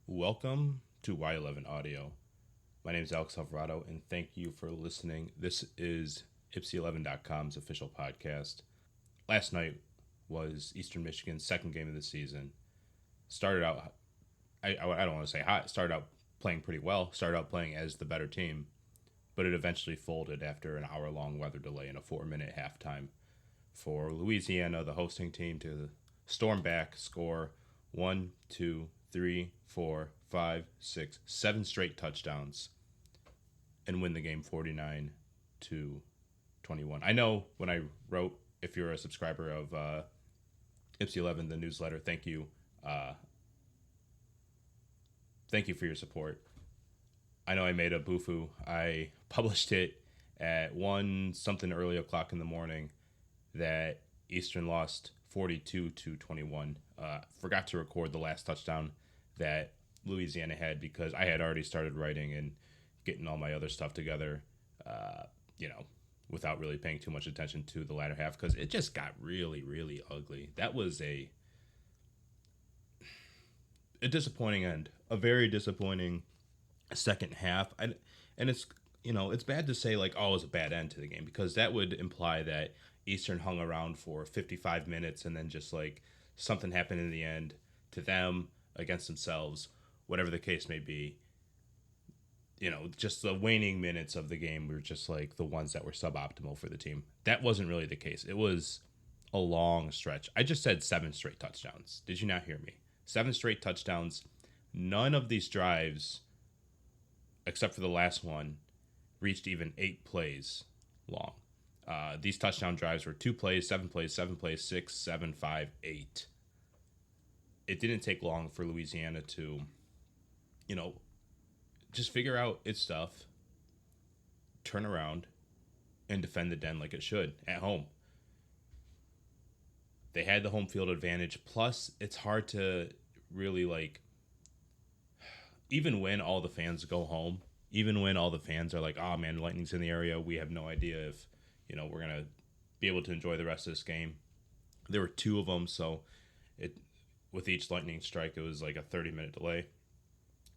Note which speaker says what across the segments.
Speaker 1: Welcome to Y11 Audio. My name is Alex Alvarado, and thank you for listening. This is Ipsy11.com's official podcast. Last night was Eastern Michigan's second game of the season. Started out, I don't want to say hot, started out playing pretty well, started out playing as the better team, but it eventually folded after an hour-long weather delay and a 4-minute halftime for Louisiana, the hosting team, to storm back, score one, two, three, four, five, six, seven straight touchdowns, and win the game 49-21. I know when I wrote, if you're a subscriber of Ipsy11, the newsletter, thank you. Thank you for your support. I know I made a boofoo. I published it at 1 something early o'clock in the morning that Eastern lost 42-21. Forgot to record the last touchdown that Louisiana had because I had already started writing and getting all my other stuff together, uh, you know, without really paying too much attention to the latter half because it just got really, really ugly. That was a disappointing end, a very disappointing second half. And it's it's bad to say like, oh, it was a bad end to the game because that would imply that Eastern hung around for 55 minutes and then just like something happened in the end to them against themselves, whatever the case may be. Just the waning minutes of the game were just like the ones that were suboptimal for the team. That wasn't really the case. It was a long stretch. I just said seven straight touchdowns. Did you not hear me? Seven straight touchdowns. None of these drives, except for the last one, reached even 8 plays long. These touchdown drives were 2 plays, 7 plays, 7 plays, 6, 7, 5, 8. It didn't take long for Louisiana to, you know, just figure out its stuff, turn around, and defend the den like it should at home. They had the home field advantage. Plus, it's hard to really even when all the fans go home, even when all the fans are like, oh man, lightning's in the area, we have no idea if, we're going to be able to enjoy the rest of this game. There were two of them, so it with each lightning strike, it was like a 30-minute delay.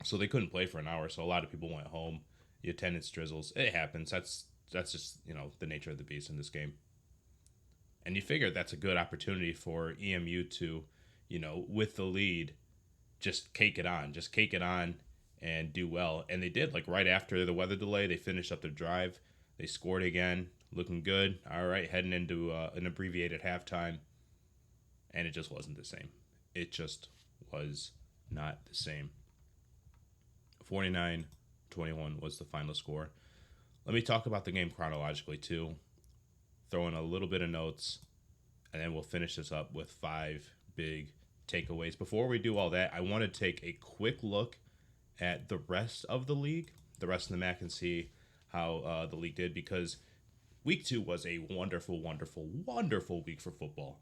Speaker 1: So they couldn't play for an hour, so a lot of people went home. The attendance drizzles. It happens. That's just, the nature of the beast in this game. And you figure that's a good opportunity for EMU to, with the lead, just cake it on. Just cake it on and do well. And they did. Like right after the weather delay, they finished up their drive. They scored again, looking good. All right, heading into an abbreviated halftime. And it just wasn't the same. It just was not the same. 49-21 was the final score. Let me talk about the game chronologically too. Throw in a little bit of notes, and then we'll finish this up with 5 big takeaways. Before we do all that, I want to take a quick look at the rest of the league, the rest of the MAC, and see how the league did, because week 2 was a wonderful, wonderful, wonderful week for football.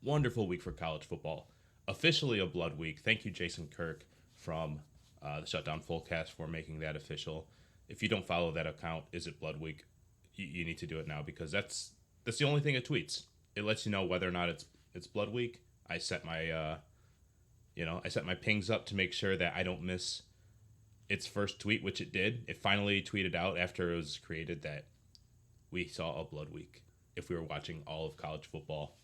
Speaker 1: Wonderful week for college football. Officially a blood week. Thank you, Jason Kirk from the Shutdown Fullcast, for making that official. If you don't follow that account, Is It Blood Week? You need to do it now, because that's the only thing it tweets. It lets you know whether or not it's blood week. I set my I set my pings up to make sure that I don't miss its first tweet, which it did. It finally tweeted out after it was created that we saw a blood week if we were watching all of college football.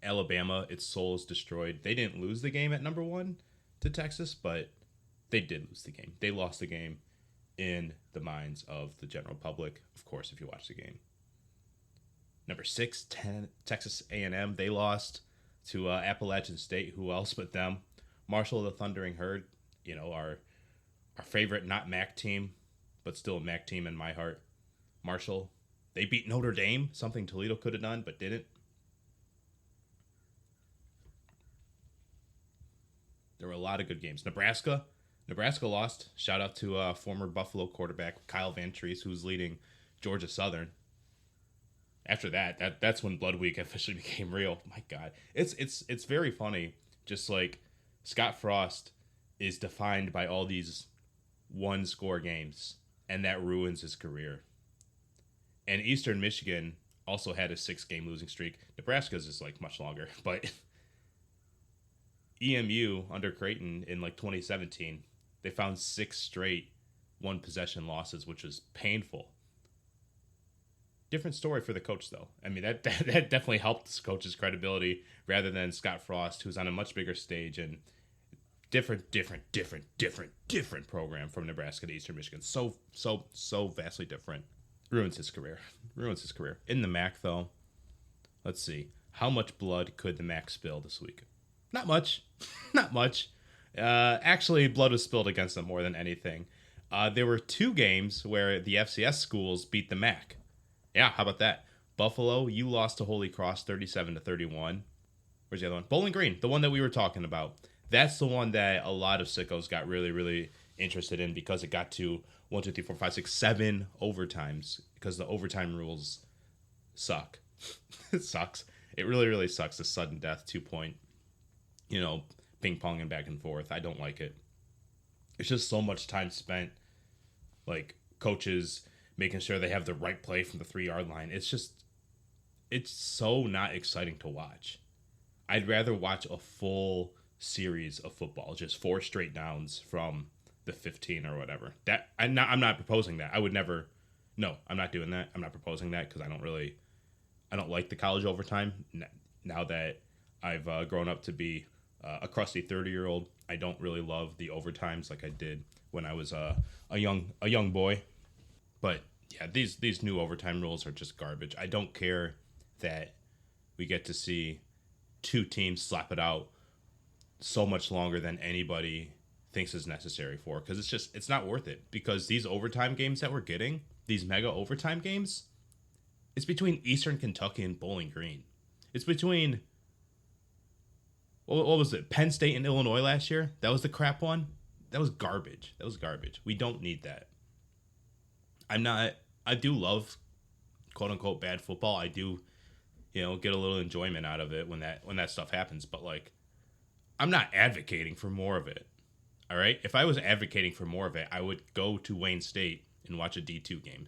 Speaker 1: Alabama, its soul is destroyed. They didn't lose the game at number 1 to Texas, but they did lose the game. They lost the game in the minds of the general public, of course, if you watch the game. Number 6, Texas A&M, they lost to Appalachian State. Who else but them? Marshall, the Thundering Herd, our favorite not MAC team, but still a MAC team in my heart. Marshall, they beat Notre Dame, something Toledo could have done but didn't. There were a lot of good games. Nebraska lost. Shout out to former Buffalo quarterback Kyle Van Treese, who's leading Georgia Southern. After that's when Blood Week officially became real. My God, it's very funny. Just like Scott Frost is defined by all these one-score games, and that ruins his career. And Eastern Michigan also had a 6-game losing streak. Nebraska's is like much longer, but EMU under Creighton in like 2017, they found 6 straight one possession losses, which was painful. Different story for the coach, though. I mean, that definitely helped this coach's credibility rather than Scott Frost, who's on a much bigger stage and different program from Nebraska to Eastern Michigan. So vastly different. Ruins his career. In the MAC, though, let's see. How much blood could the MAC spill this week? Not much. Actually, blood was spilled against them more than anything. There were 2 games where the FCS schools beat the MAC. Yeah, how about that? Buffalo, you lost to Holy Cross 37-31. Where's the other one? Bowling Green, the one that we were talking about. That's the one that a lot of sickos got really, really interested in because it got to 1, 2, 3, 4, 5, 6, 7 overtimes because the overtime rules suck. It sucks. It really, really sucks. The sudden death 2-point, ping-ponging back and forth. I don't like it. It's just so much time spent, like, coaches making sure they have the right play from the 3-yard line. It's so not exciting to watch. I'd rather watch a full series of football, just 4 straight downs from the 15 or whatever. That I'm not proposing that. I would never. No, I'm not doing that. I'm not proposing that because I don't like the college overtime. Now that I've grown up to be a crusty 30-year-old, I don't really love the overtimes like I did when I was a young boy. But yeah, these new overtime rules are just garbage. I don't care that we get to see 2 teams slap it out so much longer than anybody thinks is necessary for, because it's not worth it. Because these overtime games that we're getting, these mega overtime games, it's between Eastern Kentucky and Bowling Green. It's between what was it? Penn State and Illinois last year. That was the crap one. That was garbage. We don't need that. I do love quote unquote bad football. I do, get a little enjoyment out of it when that stuff happens. But like, I'm not advocating for more of it. All right. If I was advocating for more of it, I would go to Wayne State and watch a D2 game.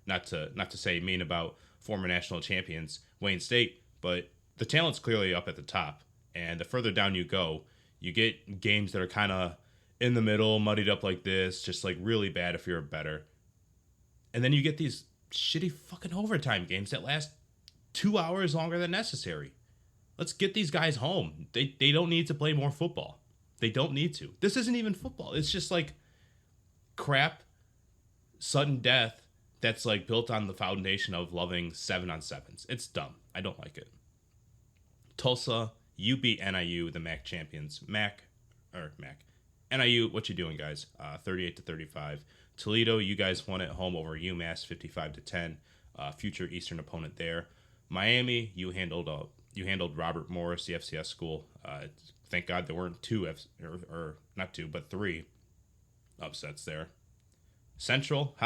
Speaker 1: Not to say mean about former national champions Wayne State, but the talent's clearly up at the top. And the further down you go, you get games that are kind of in the middle, muddied up like this, just like really bad if you're better. And then you get these shitty fucking overtime games that last 2 hours longer than necessary. Let's get these guys home. They don't need to play more football. They don't need to. This isn't even football. It's just like crap, sudden death that's like built on the foundation of loving 7-on-7s. It's dumb. I don't like it. Tulsa, you beat NIU, the MAC champions. NIU, what you doing, guys? 38-35. Toledo, you guys won at home over UMass, 55-10. Future Eastern opponent there. Miami, you handled Robert Morris, the FCS school. Thank God there weren't 3 upsets there. Central,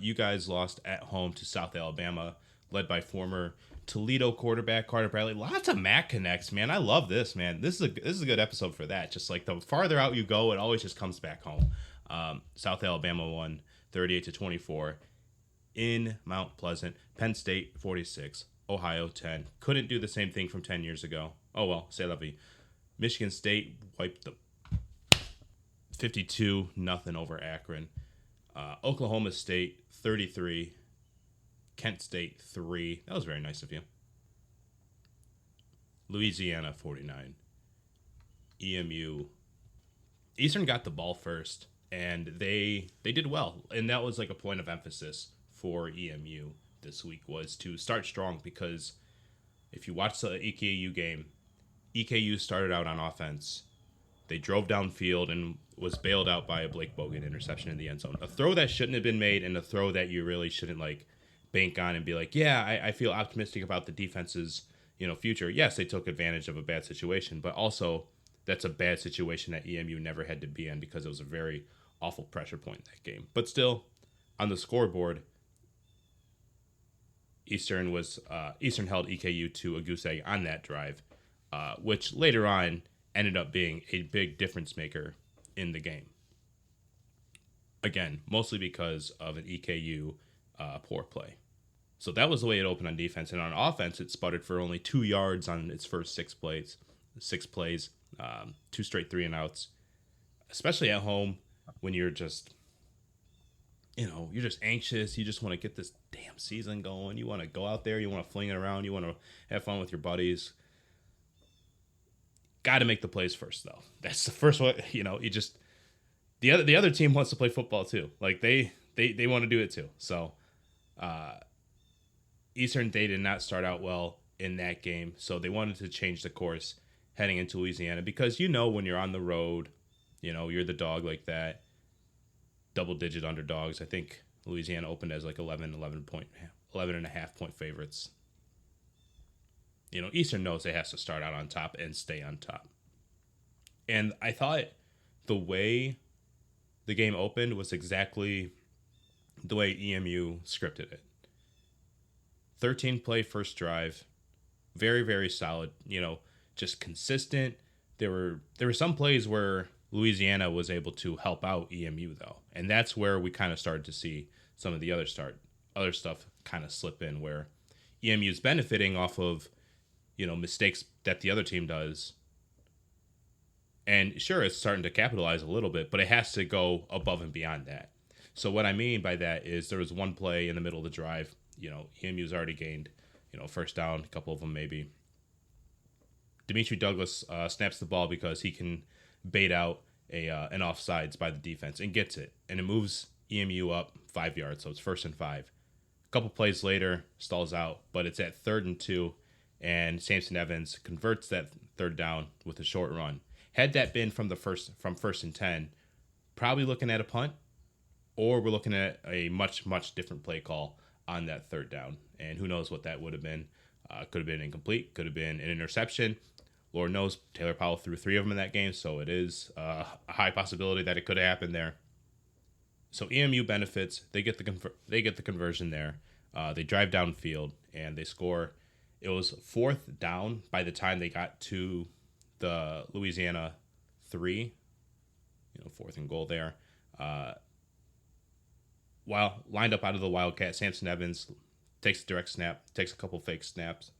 Speaker 1: you guys lost at home to South Alabama, led by former Toledo quarterback Carter Bradley. Lots of MAC connects, man. I love this, man. This is a good episode for that. Just like the farther out you go, it always just comes back home. South Alabama won 38-24 in Mount Pleasant. Penn State 46, Ohio 10. Couldn't do the same thing from 10 years ago. Oh well, c'est la vie. Michigan State wiped the 52-0 over Akron. Oklahoma State 33, Kent State 3. That was very nice of you. Louisiana 49. EMU. Eastern got the ball first, and they did well. And that was like a point of emphasis for EMU this week, was to start strong, because if you watch the EKU game, EKU started out on offense. They drove downfield and was bailed out by a Blake Bogan interception in the end zone. A throw that shouldn't have been made, and a throw that you really shouldn't like bank on and be like, yeah, I feel optimistic about the defense's future. Yes, they took advantage of a bad situation, but also that's a bad situation that EMU never had to be in, because it was a very awful pressure point in that game. But still, on the scoreboard, Eastern held EKU to a goose egg on that drive, which later on ended up being a big difference maker in the game. Again, mostly because of an EKU poor play. So that was the way it opened on defense. And on offense, it sputtered for only 2 yards on its first 6 plays. 6 plays, 2 straight 3-and-outs, especially at home when you're just, you're just anxious. You just want to get this damn season going. You want to go out there. You want to fling it around. You want to have fun with your buddies. Got to make the plays first, though. That's the first one. You just the other team wants to play football too. Like they want to do it too. So Eastern, they did not start out well in that game, so they wanted to change the course heading into Louisiana because when you're on the road, you're the dog like that. Double-digit underdogs. I think Louisiana opened as like 11 and a half point favorites. Eastern knows they have to start out on top and stay on top. And I thought the way the game opened was exactly the way EMU scripted it. 13-play first drive. Very, very solid. Just consistent. There were some plays where Louisiana was able to help out EMU, though. And that's where we kind of started to see some of the other stuff kind of slip in, where EMU's benefiting off of, mistakes that the other team does. And sure, it's starting to capitalize a little bit, but it has to go above and beyond that. So what I mean by that is there was one play in the middle of the drive. EMU's already gained, first down, a couple of them maybe. Dimitri Douglas snaps the ball because he can bait out an offsides by the defense and gets it. And it moves EMU up 5 yards, so it's 1st and 5. A couple plays later, stalls out, but it's at 3rd and 2, and Samson Evans converts that 3rd down with a short run. Had that been from 1st and 10, probably looking at a punt, or we're looking at a much, much different play call on that 3rd down. And who knows what that would have been. Could have been incomplete, could have been an interception. Lord knows Taylor Powell threw 3 of them in that game, so it is a high possibility that it could have happened there. So EMU benefits. They get the conversion there. They drive downfield and they score. It was 4th down by the time they got to the Louisiana 3. 4th and goal there. While lined up out of the Wildcat, Samson Evans takes a direct snap, takes a couple fake steps,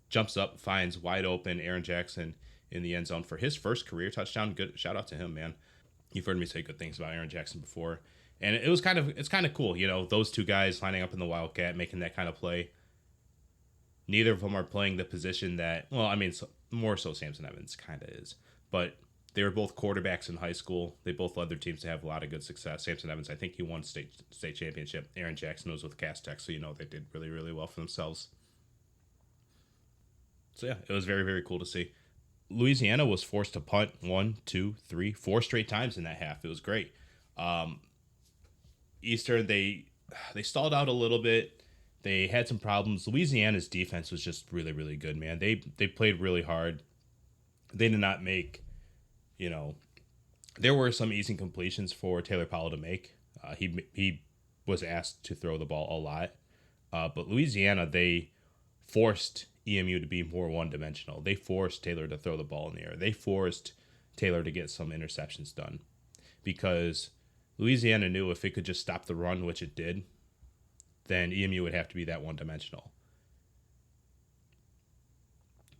Speaker 1: jumps up, finds wide open Aaron Jackson in the end zone for his first career touchdown. Good shout out to him, man. You've heard me say good things about Aaron Jackson before. And it's kind of cool, those two guys lining up in the Wildcat, making that kind of play. Neither of them are playing the position that, more so Samson Evans kind of is. But they were both quarterbacks in high school. They both led their teams to have a lot of good success. Samson Evans, I think he won state championship. Aaron Jackson was with Cass Tech, so they did really, really well for themselves. So yeah, it was very, very cool to see. Louisiana was forced to punt 1, 2, 3, 4 straight times in that half. It was great. Eastern, they stalled out a little bit. They had some problems. Louisiana's defense was just really, really good, man. They played really hard. They did not make, there were some easy completions for Taylor Powell to make. He was asked to throw the ball a lot. But Louisiana, they forced EMU to be more one-dimensional. They forced Taylor to throw the ball in the air. They forced Taylor to get some interceptions done because Louisiana knew if it could just stop the run, which it did, then EMU would have to be that one-dimensional.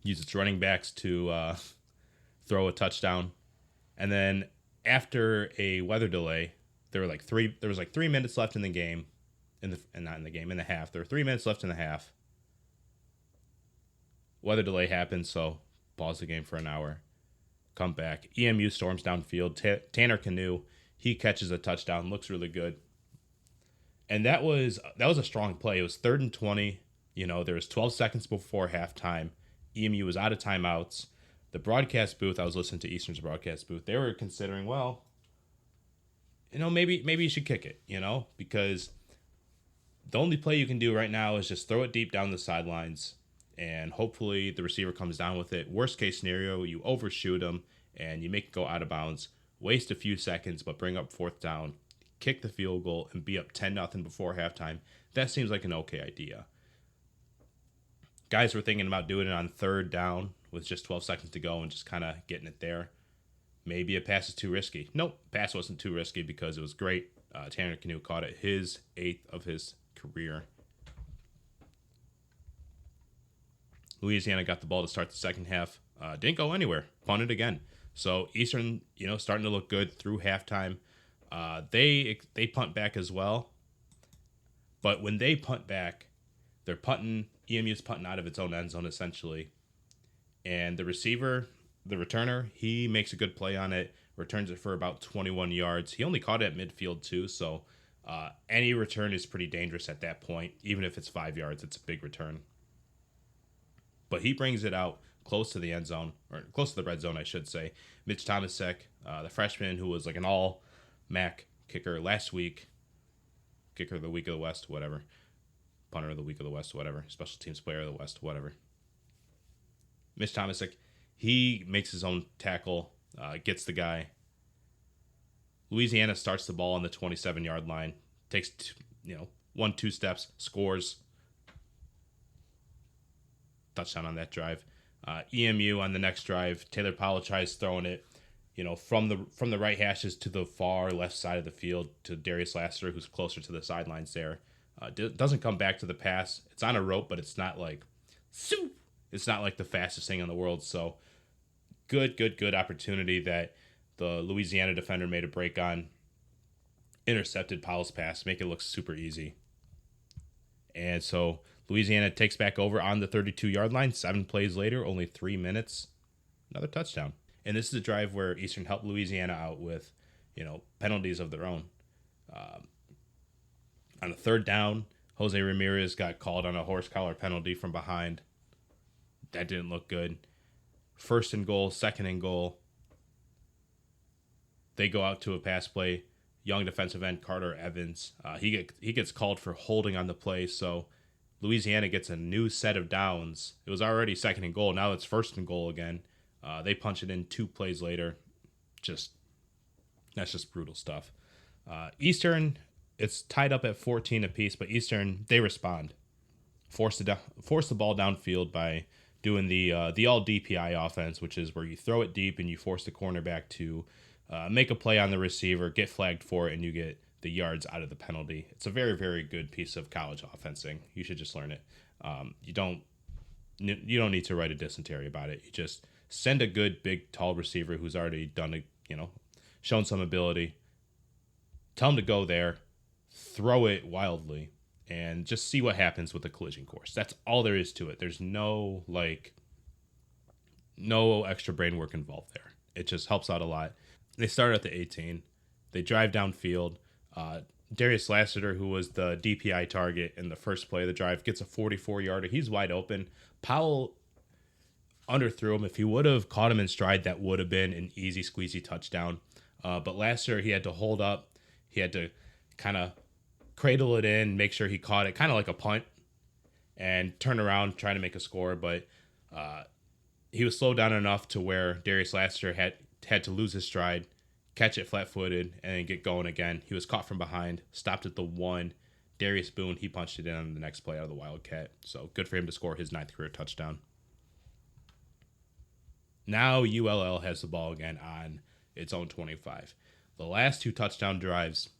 Speaker 1: Use its running backs to throw a touchdown. And then after a weather delay, there was 3 minutes left in the game, in the half. There were 3 minutes left in the half. Weather delay happened, so pause the game for an hour. Come back. EMU storms downfield. Tanner Canoe, he catches a touchdown. Looks really good. And that was a strong play. It was 3rd and 20. There was 12 seconds before halftime. EMU was out of timeouts. The broadcast booth, I was listening to Eastern's broadcast booth. They were considering, maybe you should kick it, because the only play you can do right now is just throw it deep down the sidelines. And hopefully the receiver comes down with it. Worst case scenario, you overshoot him and you make it go out of bounds. Waste a few seconds, but bring up 4th down. Kick the field goal and be up 10-0 before halftime. That seems like an okay idea. Guys were thinking about doing it on 3rd down with just 12 seconds to go and just kind of getting it there. Maybe a pass is too risky. Nope, pass wasn't too risky because it was great. Tanner Canoe caught it, his 8th of his career. Louisiana got the ball to start the second half. Didn't go anywhere. Punted again. So Eastern, starting to look good through halftime. They punt back as well. But when they punt back, they're punting. EMU's punting out of its own end zone, essentially. And the receiver, the returner, he makes a good play on it. Returns it for about 21 yards. He only caught it at midfield, too. So any return is pretty dangerous at that point. Even if it's 5 yards, it's a big return. But he brings it out close to the end zone, or close to the red zone, I should say. Mitch Thomasek, the freshman who was like an all-MAC kicker last week, kicker of the week of the West, whatever, punter of the week of the West, whatever, special teams player of the West, whatever. Mitch Thomasek, he makes his own tackle, gets the guy. Louisiana starts the ball on the 27-yard line, takes 1-2 steps, scores. Touchdown on that drive. EMU on the next drive, Taylor Powell tries throwing it, from the right hashes to the far left side of the field to Darius Lassiter, who's closer to the sidelines there. Doesn't come back to the pass. It's on a rope, but it's not like, it's not like the fastest thing in the world. So good opportunity that the Louisiana defender made a break on. Intercepted Powell's pass, make it look super easy. And so Louisiana takes back over on the 32-yard line. 7 plays later, only 3 minutes, another touchdown. And this is a drive where Eastern helped Louisiana out with, penalties of their own. On a third down, Jose Ramirez got called on a horse collar penalty from behind. That didn't look good. First and goal, second and goal. They go out to a pass play. Young defensive end Carter Evans. He gets called for holding on the play, so Louisiana gets a new set of downs. It was already second and goal. Now it's first and goal again. They punch it in 2 plays later. That's just brutal stuff. Eastern, it's tied up at 14 apiece, but Eastern, they respond. Force the ball downfield by doing the all DPI offense, which is where you throw it deep and you force the cornerback to make a play on the receiver, get flagged for it, and you get the yards out of the penalty. It's a very, very good piece of college offensing. You should just learn it. You don't need to write a dysentery about it. You just send a good, big, tall receiver who's already done shown some ability. Tell him to go there, throw it wildly, and just see what happens with the collision course. That's all there is to it. There's no extra brain work involved there. It just helps out a lot. They start at the 18. They drive downfield. Darius Lassiter, who was the DPI target in the first play of the drive, gets a 44-yarder. He's wide open. Powell underthrew him. If he would have caught him in stride, that would have been an easy, squeezy touchdown. But Lassiter, he had to hold up. He had to kind of cradle it in, make sure he caught it, kind of like a punt, and turn around, trying to make a score. But he was slowed down enough to where Darius Lassiter had to lose his stride, catch it flat-footed, and then get going again. He was caught from behind, stopped at the 1. Darius Boone, he punched it in on the next play out of the Wildcat. So good for him to score his 9th career touchdown. Now ULL has the ball again on its own 25. The last 2 touchdown drives,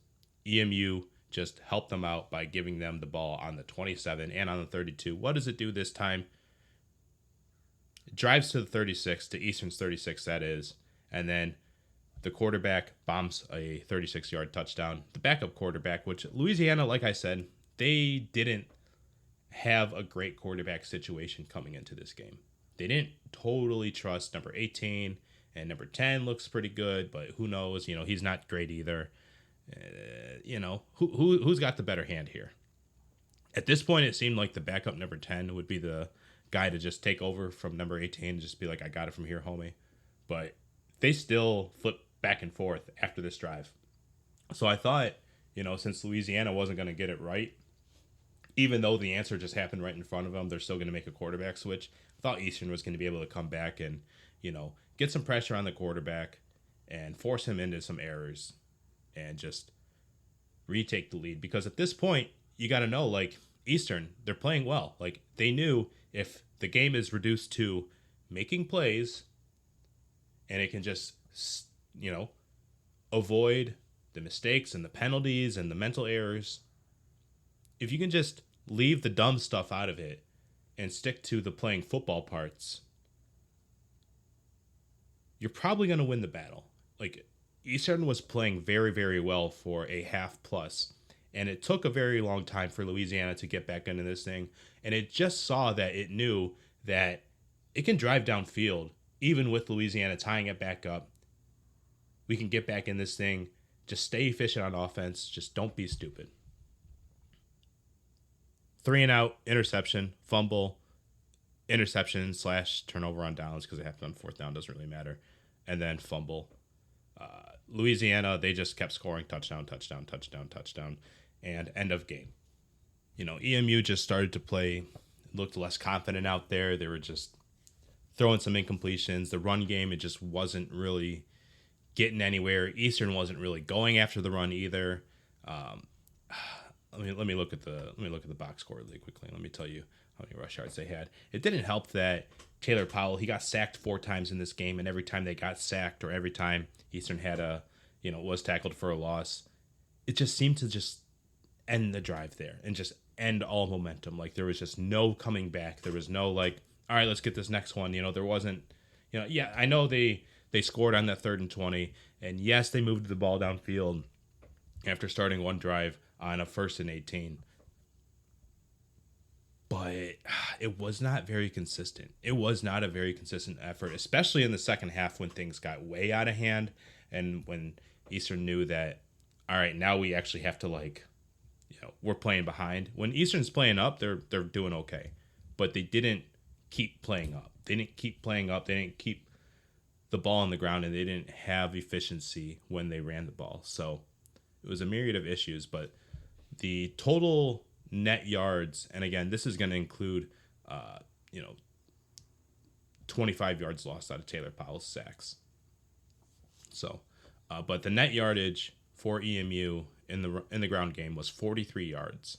Speaker 1: EMU just helped them out by giving them the ball on the 27 and on the 32. What does it do this time? It drives to the 36, to Eastern's 36, that is. And then the quarterback bombs a 36-yard touchdown. The backup quarterback, which Louisiana, like I said, they didn't have a great quarterback situation coming into this game. They didn't totally trust number 18, and number 10 looks pretty good, but who knows? He's not great either. Who's got the better hand here? At this point, it seemed like the backup number 10 would be the guy to just take over from number 18 and just be like, I got it from here, homie. But they still flip back and forth after this drive. So I thought, since Louisiana wasn't going to get it right, even though the answer just happened right in front of them, they're still going to make a quarterback switch. I thought Eastern was going to be able to come back and, get some pressure on the quarterback and force him into some errors and just retake the lead. Because at this point, you got to know, Eastern, they're playing well. They knew if the game is reduced to making plays and it can just, avoid the mistakes and the penalties and the mental errors, if you can just leave the dumb stuff out of it, and stick to the playing football parts, you're probably going to win the battle. Like, Eastern was playing very, very well for a half plus, and it took a very long time for Louisiana to get back into this thing. And it just saw that it knew that it can drive downfield, even with Louisiana tying it back up. We can get back in this thing. Just stay efficient on offense. Just don't be stupid. 3-and-out, interception, fumble, interception / turnover on downs because it happened on fourth down. Doesn't really matter. And then fumble. Louisiana, they just kept scoring touchdown, touchdown, touchdown, touchdown, and end of game. EMU just started to play, looked less confident out there. They were just throwing some incompletions. The run game, it just wasn't really getting anywhere. Eastern wasn't really going after the run either. Let me look at the box score really quickly. Let me tell you how many rush yards they had. It didn't help that Taylor Powell, he got sacked 4 times in this game, and every time they got sacked or every time Eastern had was tackled for a loss, it just seemed to just end the drive there and just end all momentum. Like, there was just no coming back. There was no all right, let's get this next one. There wasn't, I know they scored on that 3rd and 20, and yes, they moved the ball downfield after starting one drive on a 1st and 18. But it was not very consistent. It was not a very consistent effort, especially in the second half when things got way out of hand and when Eastern knew that, all right, now we actually have to we're playing behind. When Eastern's playing up, they're doing okay. But they didn't keep playing up. They didn't keep playing up. They didn't keep the ball on the ground, and they didn't have efficiency when they ran the ball. So it was a myriad of issues, but the total net yards, and again, this is going to include 25 yards lost out of Taylor Powell's sacks. So, but the net yardage for EMU in the ground game was 43 yards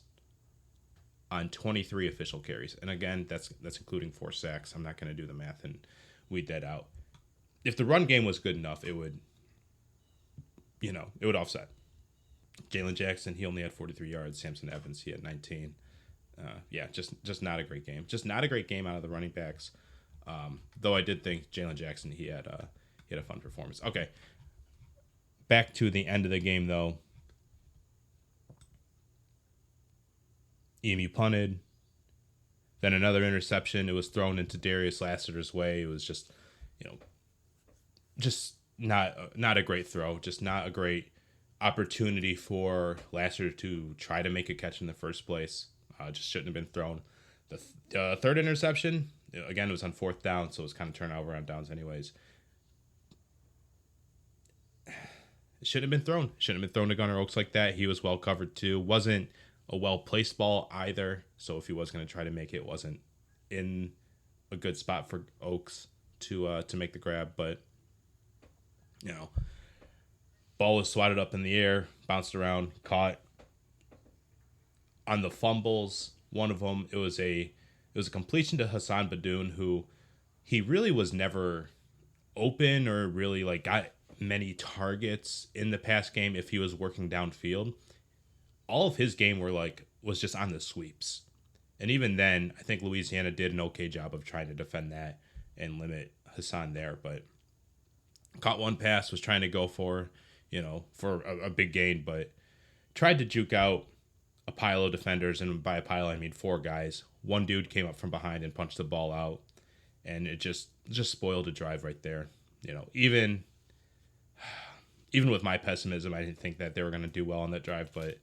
Speaker 1: on 23 official carries. And again, that's including 4 sacks. I'm not going to do the math and weed that out. If the run game was good enough, it would offset. Jalen Jackson, he only had 43 yards. Samson Evans, he had 19. Just not a great game. Just not a great game out of the running backs. Though I did think Jalen Jackson, he had a fun performance. Okay, back to the end of the game though. EMU punted. Then another interception. It was thrown into Darius Lassiter's way. It was just not a great throw. Just not a great opportunity for Lassiter to try to make a catch in the first place. Just shouldn't have been thrown. The third interception, again, it was on 4th down, so it was kind of turnover on downs anyways. It shouldn't have been thrown. Shouldn't have been thrown to Gunnar Oaks like that. He was well covered too. Wasn't a well-placed ball either, so if he was going to try to make it, wasn't in a good spot for Oaks to make the grab, but ball was swatted up in the air, bounced around, caught. On the fumbles, one of them, it was a completion to Hassan Badoun, who he really was never open or really got many targets in the past game if he was working downfield. All of his game was just on the sweeps. And even then, I think Louisiana did an okay job of trying to defend that and limit Hassan there, but caught one pass, was trying to go for a big gain, but tried to juke out a pile of defenders, and by a pile I mean 4 guys. One dude came up from behind and punched the ball out, and it just spoiled a drive right there. Even with my pessimism, I didn't think that they were going to do well on that drive, but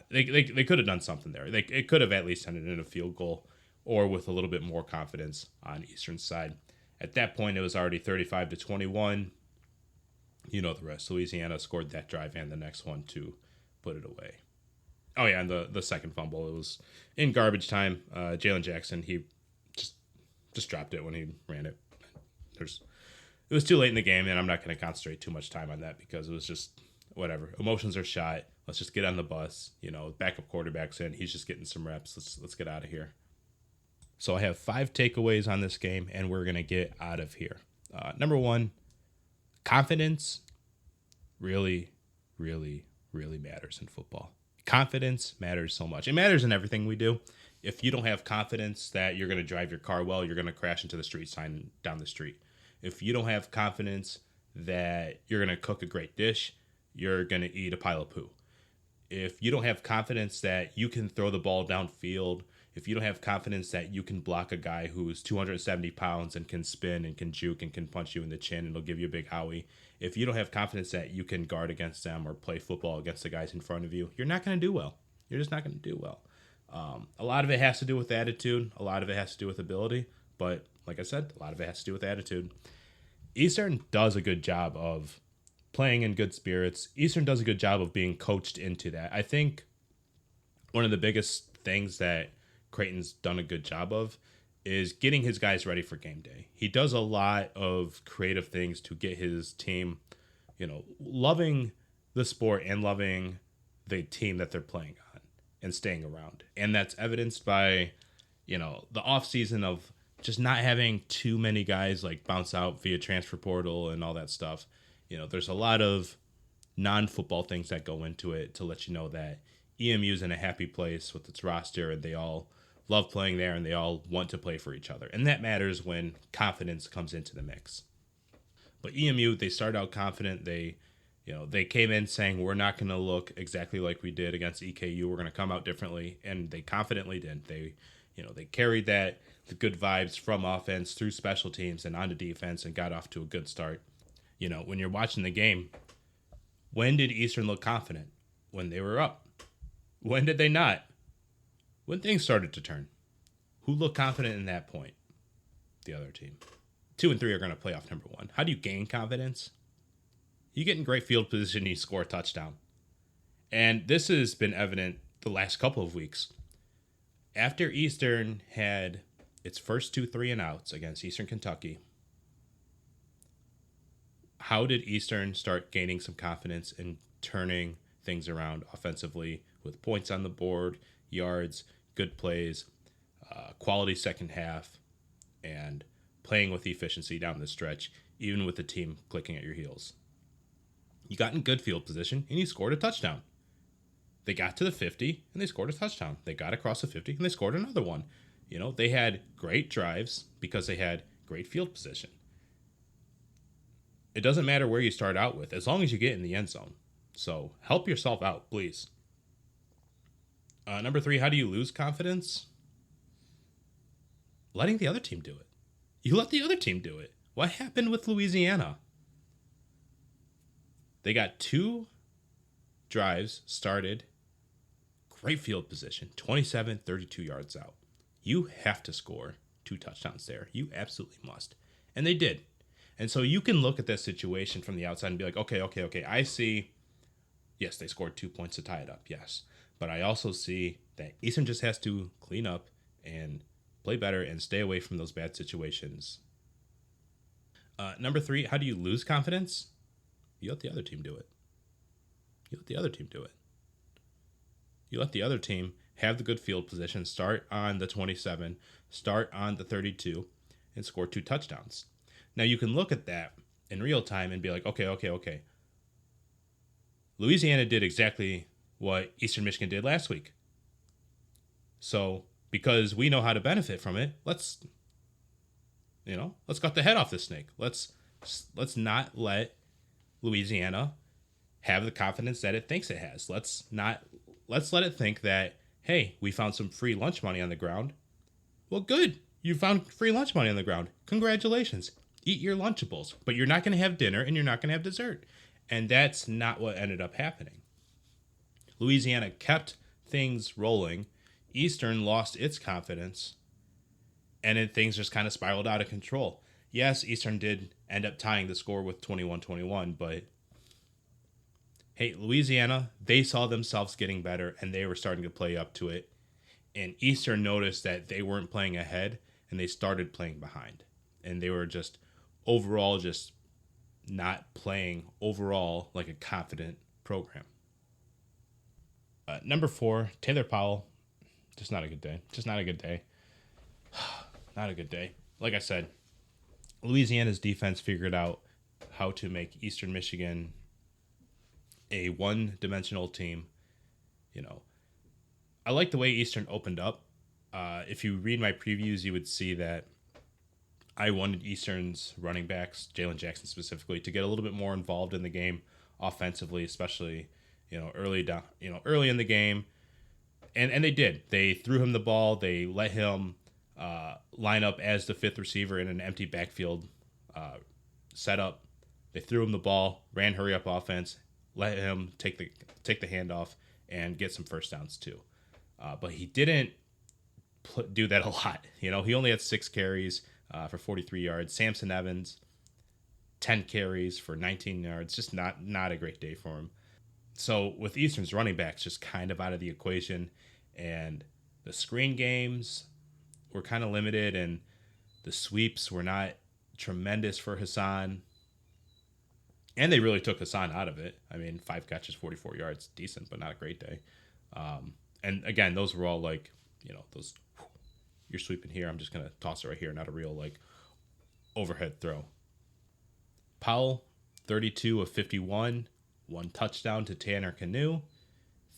Speaker 1: they could have done something there. It could have at least ended in a field goal or with a little bit more confidence on Eastern's side. At that point, it was already 35-21. You know the rest. Louisiana scored that drive and the next one to put it away. Oh, yeah, and the second fumble, it was in garbage time. Jalen Jackson, he just dropped it when he ran it. It was too late in the game, and I'm not going to concentrate too much time on that because it was just whatever. Emotions are shot. Let's just get on the bus. Backup quarterback's in. He's just getting some reps. Let's get out of here. So I have 5 takeaways on this game, and we're going to get out of here. Number 1, confidence really, really, really matters in football. Confidence matters so much. It matters in everything we do. If you don't have confidence that you're going to drive your car well, you're going to crash into the street sign down the street. If you don't have confidence that you're going to cook a great dish, you're going to eat a pile of poo. If you don't have confidence that you can throw the ball downfield, if you don't have confidence that you can block a guy who's 270 pounds and can spin and can juke and can punch you in the chin and it'll give you a big owie, if you don't have confidence that you can guard against them or play football against the guys in front of you, you're not going to do well. You're just not going to do well. A lot of it has to do with attitude. A lot of it has to do with ability. But like I said, a lot of it has to do with attitude. Eastern does a good job of playing in good spirits. Eastern does a good job of being coached into that. I think one of the biggest things that Creighton's done a good job of is getting his guys ready for game day. He does a lot of creative things to get his team, loving the sport and loving the team that they're playing on and staying around. And that's evidenced by, the off season of just not having too many guys like bounce out via transfer portal and all that stuff. There's a lot of non-football things that go into it to let you know that EMU's in a happy place with its roster and they all love playing there and they all want to play for each other. And that matters when confidence comes into the mix. But EMU, they started out confident. They came in saying, we're not going to look exactly like we did against EKU. We're going to come out differently. And they confidently did. They carried the good vibes from offense through special teams and onto defense and got off to a good start. When you're watching the game, when did Eastern look confident? When they were up. When did they not? When things started to turn. Who looked confident in that point? The other team. 2 and 3 are going to play off number 1. How do you gain confidence? You get in great field position, you score a touchdown. And this has been evident the last couple of weeks. After Eastern had its first 2 3-and-outs against Eastern Kentucky, how did Eastern start gaining some confidence and turning things around offensively with points on the board, yards, good plays, quality second half, and playing with efficiency down the stretch, even with the team clicking at your heels? You got in good field position, and you scored a touchdown. They got to the 50, and they scored a touchdown. They got across the 50, and they scored another one. They had great drives because they had great field position. It doesn't matter where you start out with, as long as you get in the end zone. So help yourself out, please. Number 3, how do you lose confidence? Letting the other team do it. You let the other team do it. What happened with Louisiana? They got 2 drives started. Great field position. 27, 32 yards out. You have to score 2 touchdowns there. You absolutely must. And they did. And so you can look at this situation from the outside and be like, okay. I see, yes, they scored 2 points to tie it up. Yes. But I also see that Eastern just has to clean up and play better and stay away from those bad situations. Number 3, how do you lose confidence? You let the other team do it. You let the other team have the good field position, start on the 27, start on the 32, and score 2 touchdowns. Now you can look at that in real time and be like, okay. Louisiana did exactly what Eastern Michigan did last week. So because we know how to benefit from it, let's cut the head off this snake. Let's not let Louisiana have the confidence that it thinks it has. Let's let it think that, hey, we found some free lunch money on the ground. Well, good. You found free lunch money on the ground. Congratulations. Eat your Lunchables. But you're not going to have dinner and you're not going to have dessert. And that's not what ended up happening. Louisiana kept things rolling. Eastern lost its confidence. And then things just kind of spiraled out of control. Yes, Eastern did end up tying the score with 21-21, but hey, Louisiana, they saw themselves getting better and they were starting to play up to it. And Eastern noticed that they weren't playing ahead and they started playing behind. And they were just overall just not playing overall like a confident program. Number 4, Taylor Powell. Just not a good day. Not a good day. Like I said, Louisiana's defense figured out how to make Eastern Michigan a one-dimensional team. I like the way Eastern opened up. If you read my previews, you would see that I wanted Eastern's running backs, Jalen Jackson specifically, to get a little bit more involved in the game offensively, especially early in the game, and they did. They threw him the ball. They let him line up as the fifth receiver in an empty backfield setup. They threw him the ball, ran hurry up offense, let him take the handoff and get some first downs too. But he didn't do that a lot. He only had 6 carries for 43 yards. Samson Evans, 10 carries for 19 yards. Just not a great day for him. So with Eastern's running backs just kind of out of the equation, and the screen games were kind of limited, and the sweeps were not tremendous for Hassan. And they really took Hassan out of it. I mean, 5 catches, 44 yards, decent, but not a great day. And again, those were all like, those, you're sweeping here, I'm just going to toss it right here, not a real like overhead throw. Powell, 32 of 51, 1 touchdown to Tanner Canoe,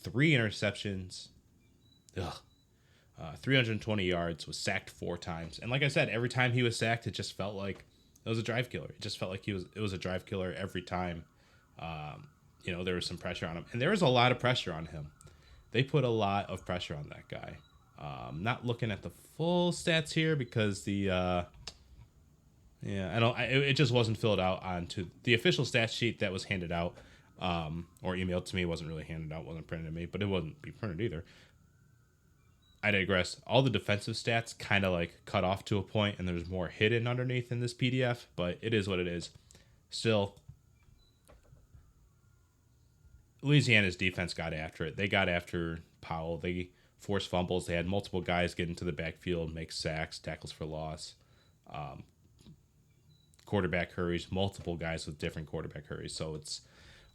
Speaker 1: 3 interceptions, 320 yards, was sacked 4 times. And like I said, every time he was sacked, it just felt like it was a drive killer. It just felt like it was a drive killer every time. There was some pressure on him. And there was a lot of pressure on him. They put a lot of pressure on that guy. Not looking at the full stats here because it just wasn't filled out onto the official stat sheet that was handed out or emailed to me. It wasn't really handed out, wasn't printed to me, but it wasn't be printed either. I digress. All the defensive stats kind of like cut off to a point, and there's more hidden underneath in this PDF, but it is what it is. Still, Louisiana's defense got after it. They got after Powell. They forced fumbles. They had multiple guys get into the backfield, make sacks, tackles for loss, quarterback hurries, multiple guys with different quarterback hurries. So it's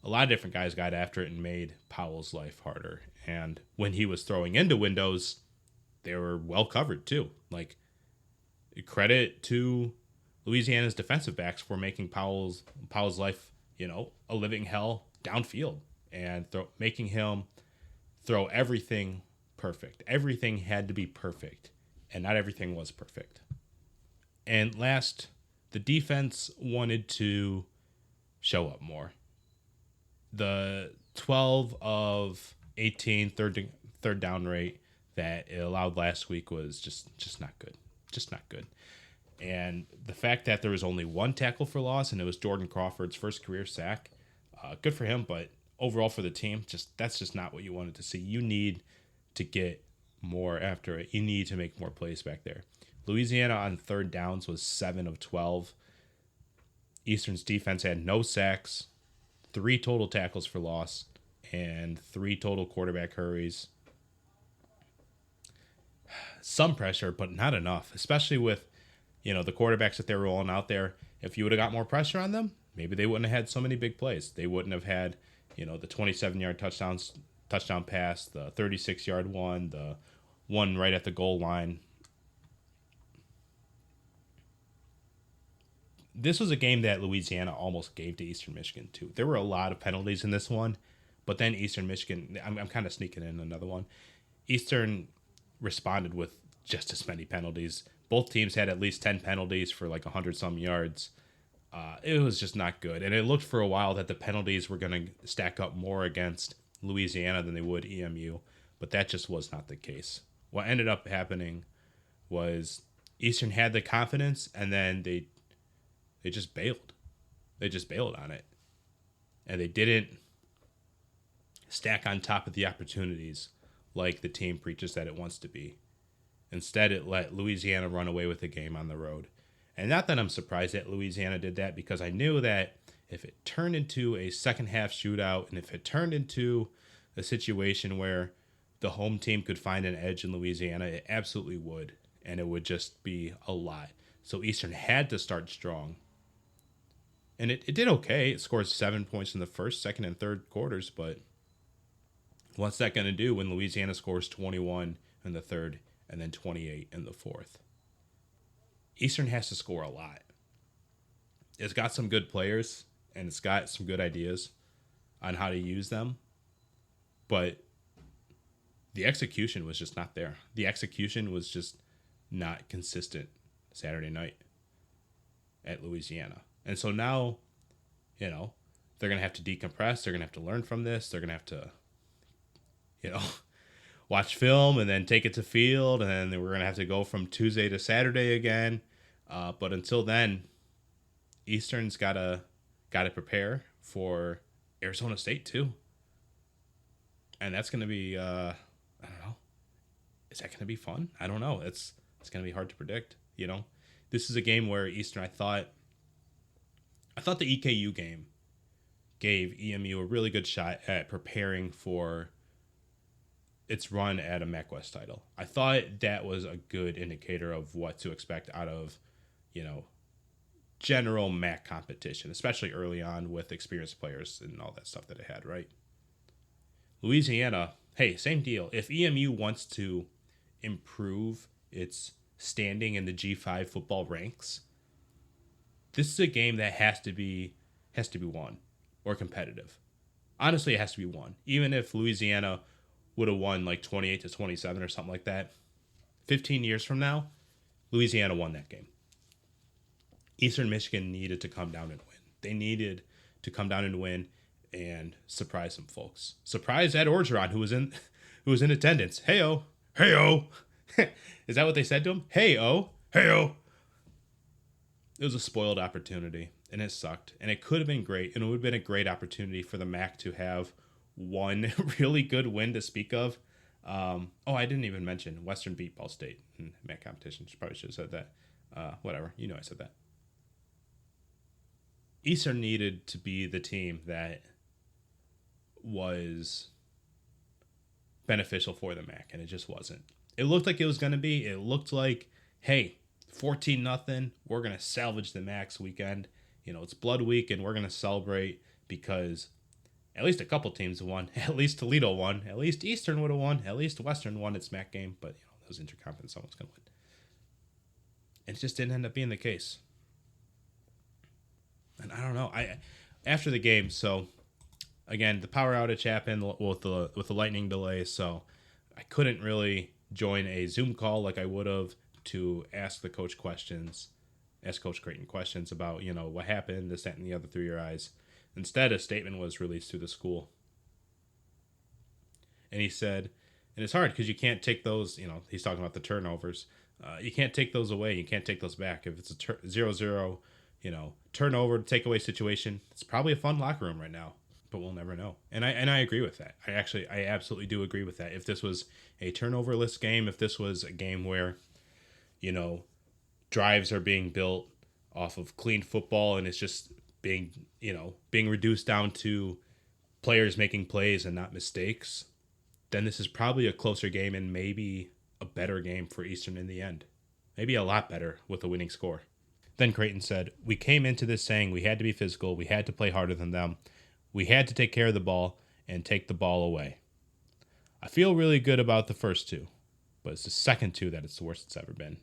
Speaker 1: a lot of different guys got after it and made Powell's life harder. And when he was throwing into windows, they were well covered too. Like, credit to Louisiana's defensive backs for making Powell's life, a living hell downfield and making him throw everything perfect. Everything had to be perfect, and not everything was perfect. And last, the defense wanted to show up more. The 12 of 18 third down rate that it allowed last week was just not good. Just not good. And the fact that there was only 1 tackle for loss, and it was Jordan Crawford's first career sack, good for him, but overall for the team, that's just not what you wanted to see. You need to get more after it. You need to make more plays back there. Louisiana on third downs was 7 of 12. Eastern's defense had no sacks, 3 total tackles for loss, and 3 total quarterback hurries. Some pressure, but not enough, especially with, the quarterbacks that they were rolling out there. If you would have got more pressure on them, maybe they wouldn't have had so many big plays. They wouldn't have had, the 27-yard touchdown pass, the 36-yard one, the one right at the goal line. This was a game that Louisiana almost gave to Eastern Michigan, too. There were a lot of penalties in this one, but then Eastern Michigan, I'm kind of sneaking in another one. Eastern responded with just as many penalties. Both teams had at least 10 penalties for like 100-some yards. It was just not good. And it looked for a while that the penalties were going to stack up more against Louisiana than they would EMU, but that just was not the case. What ended up happening was Eastern had the confidence, and then they just bailed. They just bailed on it. And they didn't stack on top of the opportunities like the team preaches that it wants to be. Instead, it let Louisiana run away with the game on the road. And not that I'm surprised that Louisiana did that, because I knew that if it turned into a second half shootout, and if it turned into a situation where the home team could find an edge in Louisiana, it absolutely would. And it would just be a lot. So Eastern had to start strong. And it did okay. It scored 7 points in the first, second, and third quarters, but what's that going to do when Louisiana scores 21 in the third and then 28 in the fourth? Eastern has to score a lot. It's got some good players, and it's got some good ideas on how to use them, but the execution was just not there. The execution was just not consistent Saturday night at Louisiana. And so now, they're going to have to decompress. They're going to have to learn from this. They're going to have to, watch film and then take it to field. And then we're going to have to go from Tuesday to Saturday again. But until then, Eastern's got to prepare for Arizona State too. And that's going to be, I don't know. Is that going to be fun? I don't know. It's going to be hard to predict, This is a game where Eastern, I thought the EKU game gave EMU a really good shot at preparing for its run at a MAC West title. I thought that was a good indicator of what to expect out of, general MAC competition, especially early on with experienced players and all that stuff that it had, right? Louisiana, hey, same deal. If EMU wants to improve its standing in the G5 football ranks, this is a game that has to be won or competitive. Honestly, it has to be won. Even if Louisiana would have won like 28-27 or something like that, 15 years from now, Louisiana won that game. Eastern Michigan needed to come down and win. They needed to come down and win and surprise some folks. Surprise Ed Orgeron, who was in attendance. Hey-o. Hey-o. Is that what they said to him? Hey-o. Hey-o. It was a spoiled opportunity, and it sucked. And it could have been great, and it would have been a great opportunity for the MAC to have one really good win to speak of. I didn't even mention Western beat Ball State in MAC competition. Probably should have said that. Whatever. I said that. Eastern needed to be the team that was beneficial for the MAC, and it just wasn't. It looked like it was going to be. It looked like, hey, 14-0, we're going to salvage the MAC's weekend. It's Blood Week, and we're going to celebrate because at least a couple teams won. At least Toledo won. At least Eastern would have won. At least Western won its MAC game, but those interconference, someone's going to win. And it just didn't end up being the case. And I don't know. After the game, so again, the power outage happened with the lightning delay, so I couldn't really join a Zoom call like I would have to ask the coach questions, ask Coach Creighton questions about what happened, this, that, and the other through your eyes. Instead, a statement was released through the school, and he said, and it's hard because you can't take those. He's talking about the turnovers. You can't take those away. You can't take those back. If it's a 0-0. Turnover, takeaway situation, it's probably a fun locker room right now, but we'll never know. And I agree with that. I absolutely do agree with that. If this was a turnover-less game, if this was a game where, drives are being built off of clean football and it's just being reduced down to players making plays and not mistakes, then this is probably a closer game and maybe a better game for Eastern in the end. Maybe a lot better with a winning score. Then Creighton said, we came into this saying we had to be physical, we had to play harder than them, we had to take care of the ball and take the ball away. I feel really good about the first two, but it's the second two that it's the worst it's ever been.